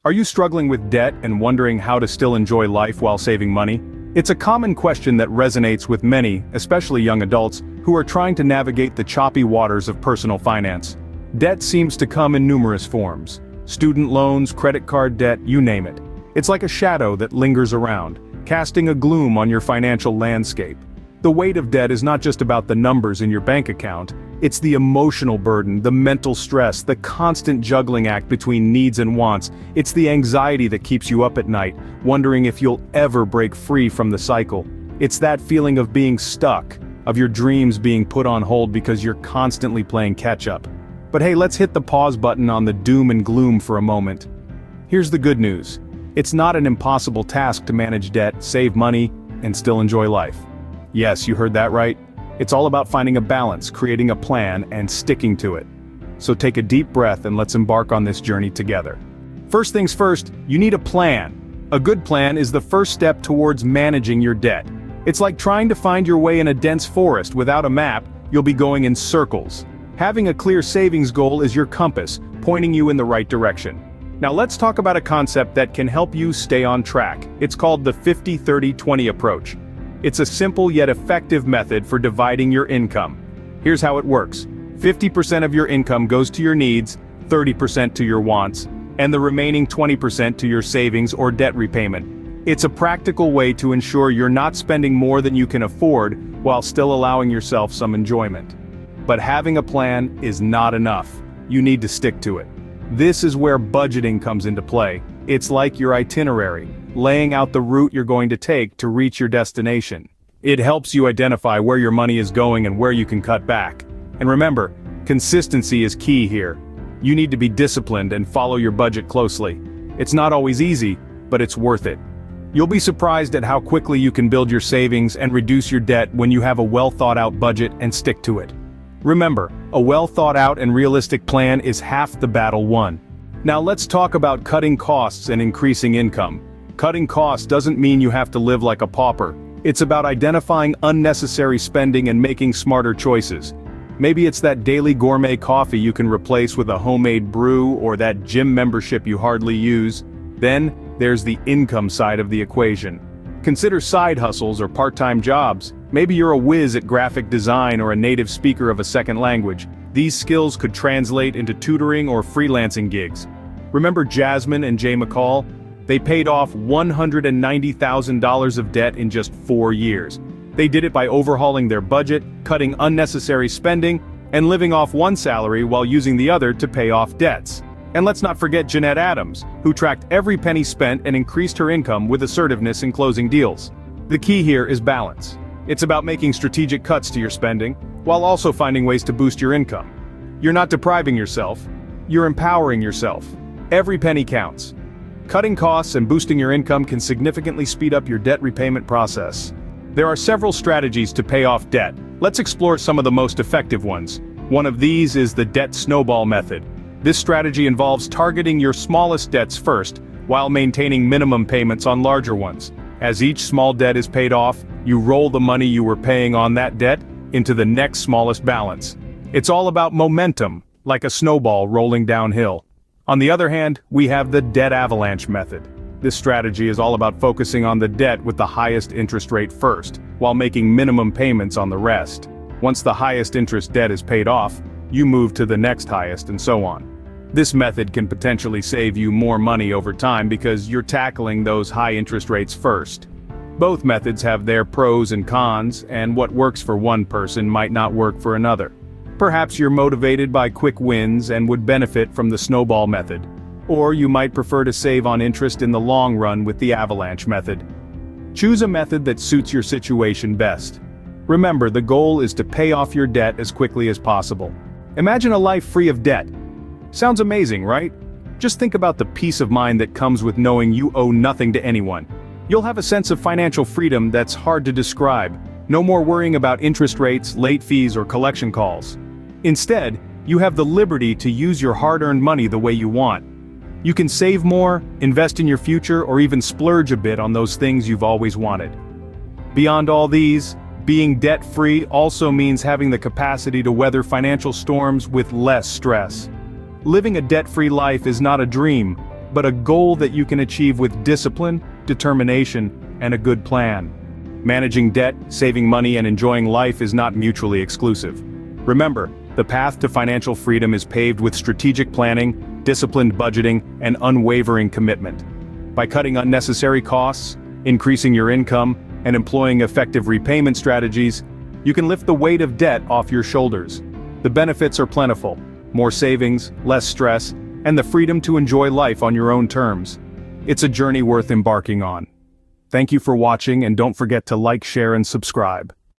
Are you struggling with debt and wondering how to still enjoy life while saving money? It's a common question that resonates with many, especially young adults, who are trying to navigate the choppy waters of personal finance. Debt seems to come in numerous forms. Student loans, credit card debt, you name it. It's like a shadow that lingers around, casting a gloom on your financial landscape. The weight of debt is not just about the numbers in your bank account, it's the emotional burden, the mental stress, the constant juggling act between needs and wants. It's the anxiety that keeps you up at night, wondering if you'll ever break free from the cycle. It's that feeling of being stuck, of your dreams being put on hold because you're constantly playing catch-up. But hey, let's hit the pause button on the doom and gloom for a moment. Here's the good news. It's not an impossible task to manage debt, save money, and still enjoy life. Yes, you heard that right. It's all about finding a balance, creating a plan, and sticking to it. So take a deep breath and let's embark on this journey together. First things first, you need a plan. A good plan is the first step towards managing your debt. It's like trying to find your way in a dense forest. Without a map, you'll be going in circles. Having a clear savings goal is your compass, pointing you in the right direction. Now let's talk about a concept that can help you stay on track. It's called the 50-30-20 approach. It's a simple yet effective method for dividing your income. Here's how it works. 50% of your income goes to your needs, 30% to your wants, and the remaining 20% to your savings or debt repayment. It's a practical way to ensure you're not spending more than you can afford while still allowing yourself some enjoyment. But having a plan is not enough. You need to stick to it. This is where budgeting comes into play. It's like your itinerary, laying out the route you're going to take to reach your destination. It helps you identify where your money is going and where you can cut back. And remember, consistency is key here. You need to be disciplined and follow your budget closely. It's not always easy, but it's worth it. You'll be surprised at how quickly you can build your savings and reduce your debt when you have a well-thought-out budget and stick to it. Remember, a well-thought-out and realistic plan is half the battle won. Now let's talk about cutting costs and increasing income. Cutting costs doesn't mean you have to live like a pauper. It's about identifying unnecessary spending and making smarter choices. Maybe it's that daily gourmet coffee you can replace with a homemade brew, or that gym membership you hardly use. Then, there's the income side of the equation. Consider side hustles or part-time jobs. Maybe you're a whiz at graphic design or a native speaker of a second language. These skills could translate into tutoring or freelancing gigs. Remember Jasmine and Jay McCall? They paid off $190,000 of debt in just 4 years. They did it by overhauling their budget, cutting unnecessary spending, and living off one salary while using the other to pay off debts. And let's not forget Jeanette Adams, who tracked every penny spent and increased her income with assertiveness in closing deals. The key here is balance. It's about making strategic cuts to your spending, while also finding ways to boost your income. You're not depriving yourself, you're empowering yourself. Every penny counts. Cutting costs and boosting your income can significantly speed up your debt repayment process. There are several strategies to pay off debt. Let's explore some of the most effective ones. One of these is the debt snowball method. This strategy involves targeting your smallest debts first, while maintaining minimum payments on larger ones. As each small debt is paid off, you roll the money you were paying on that debt into the next smallest balance. It's all about momentum, like a snowball rolling downhill. On the other hand, we have the debt avalanche method. This strategy is all about focusing on the debt with the highest interest rate first, while making minimum payments on the rest. Once the highest interest debt is paid off, you move to the next highest and so on. This method can potentially save you more money over time because you're tackling those high interest rates first. Both methods have their pros and cons, and what works for one person might not work for another. Perhaps you're motivated by quick wins and would benefit from the snowball method. Or you might prefer to save on interest in the long run with the avalanche method. Choose a method that suits your situation best. Remember, the goal is to pay off your debt as quickly as possible. Imagine a life free of debt. Sounds amazing, right? Just think about the peace of mind that comes with knowing you owe nothing to anyone. You'll have a sense of financial freedom that's hard to describe. No more worrying about interest rates, late fees, or collection calls. Instead, you have the liberty to use your hard-earned money the way you want. You can save more, invest in your future, or even splurge a bit on those things you've always wanted. Beyond all these, being debt-free also means having the capacity to weather financial storms with less stress. Living a debt-free life is not a dream, but a goal that you can achieve with discipline, determination, and a good plan. Managing debt, saving money, and enjoying life is not mutually exclusive. Remember, the path to financial freedom is paved with strategic planning, disciplined budgeting, and unwavering commitment. By cutting unnecessary costs, increasing your income, and employing effective repayment strategies, you can lift the weight of debt off your shoulders. The benefits are plentiful: more savings, less stress, and the freedom to enjoy life on your own terms. It's a journey worth embarking on. Thank you for watching, and don't forget to like, share, and subscribe.